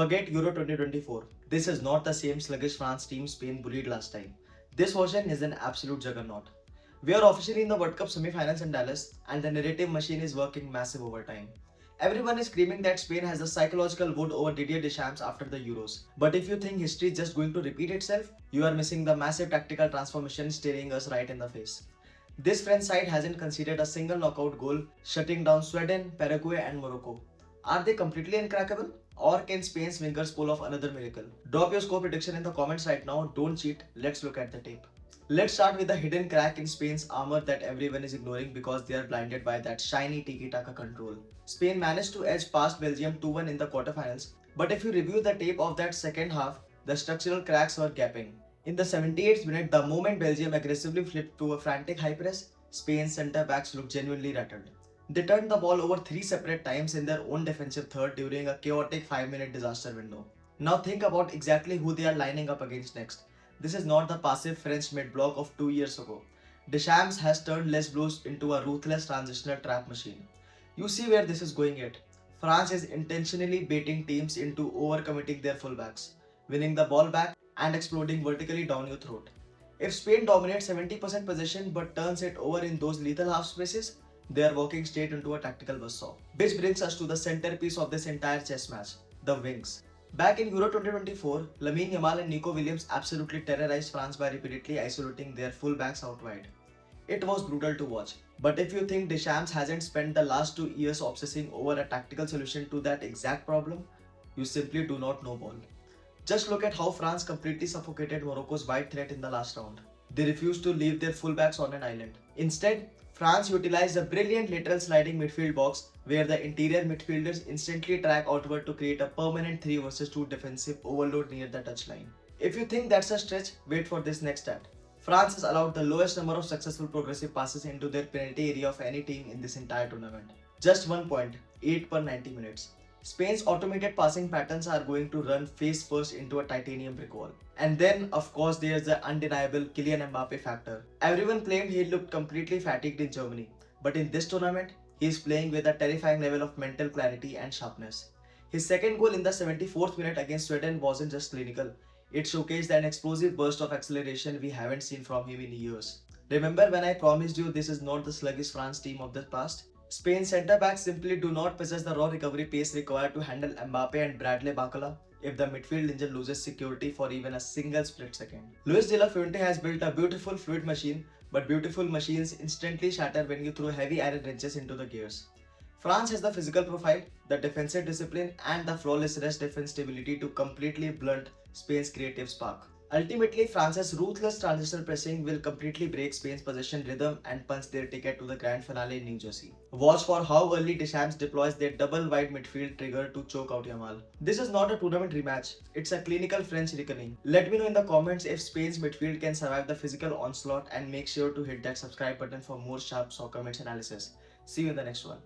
Forget Euro 2024. This is not the same sluggish France team Spain bullied last time. This version is an absolute juggernaut. We are officially in the World Cup semi-finals in Dallas, and the narrative machine is working massive overtime. Everyone is screaming that Spain has a psychological wood over Didier Deschamps after the Euros. But if you think history is just going to repeat itself, you are missing the massive tactical transformation staring us right in the face. This French side hasn't conceded a single knockout goal, shutting down Sweden, Paraguay, and Morocco. Are they completely uncrackable? Or can Spain's wingers pull off another miracle? Drop your score prediction in the comments right now. Don't cheat. Let's look at the tape. Let's start with the hidden crack in Spain's armor that everyone is ignoring because they are blinded by that shiny tiki-taka control. Spain managed to edge past Belgium 2-1 in the quarterfinals, but if you review the tape of that second half, the structural cracks were gaping. In the 78th minute, the moment Belgium aggressively flipped to a frantic high press, Spain's centre backs looked genuinely rattled. They turned the ball over 3 separate times in their own defensive third during a chaotic 5-minute disaster window. Now think about exactly who they are lining up against next. This is not the passive French mid-block of 2 years ago. Deschamps has turned Les Bleus into a ruthless transitional trap machine. You see where this is going yet. France is intentionally baiting teams into overcommitting their fullbacks, winning the ball back and exploding vertically down your throat. If Spain dominates 70% possession but turns it over in those lethal half spaces, they are walking straight into a tactical buzzsaw. Which brings us to the centerpiece of this entire chess match, the wings. Back in Euro 2024, Lamine Yamal and Nico Williams absolutely terrorized France by repeatedly isolating their fullbacks out wide. It was brutal to watch. But if you think Deschamps hasn't spent the last 2 years obsessing over a tactical solution to that exact problem, you simply do not know ball. Just look at how France completely suffocated Morocco's wide threat in the last round. They refused to leave their fullbacks on an island. Instead, France utilized a brilliant lateral sliding midfield box where the interior midfielders instantly track outward to create a permanent 3 versus 2 defensive overload near the touchline. If you think that's a stretch, wait for this next stat. France has allowed the lowest number of successful progressive passes into their penalty area of any team in this entire tournament. Just 1 point, 8 per 90 minutes. Spain's automated passing patterns are going to run face first into a titanium brick wall. And then, of course, there's the undeniable Kylian Mbappé factor. Everyone claimed he looked completely fatigued in Germany, but in this tournament, he is playing with a terrifying level of mental clarity and sharpness. His second goal in the 74th minute against Sweden wasn't just clinical, it showcased an explosive burst of acceleration we haven't seen from him in years. Remember when I promised you this is not the sluggish France team of the past? Spain's centre-backs simply do not possess the raw recovery pace required to handle Mbappe and Bradley Barcola if the midfield engine loses security for even a single split second. Luis de la Fuente has built a beautiful fluid machine, but beautiful machines instantly shatter when you throw heavy iron wrenches into the gears. France has the physical profile, the defensive discipline, and the flawless rest defense stability to completely blunt Spain's creative spark. Ultimately, France's ruthless transitional pressing will completely break Spain's possession rhythm and punch their ticket to the grand finale in New Jersey. Watch for how early Deschamps deploys their double wide midfield trigger to choke out Yamal. This is not a tournament rematch, it's a clinical French reckoning. Let me know in the comments if Spain's midfield can survive the physical onslaught, and make sure to hit that subscribe button for more sharp soccer match analysis. See you in the next one.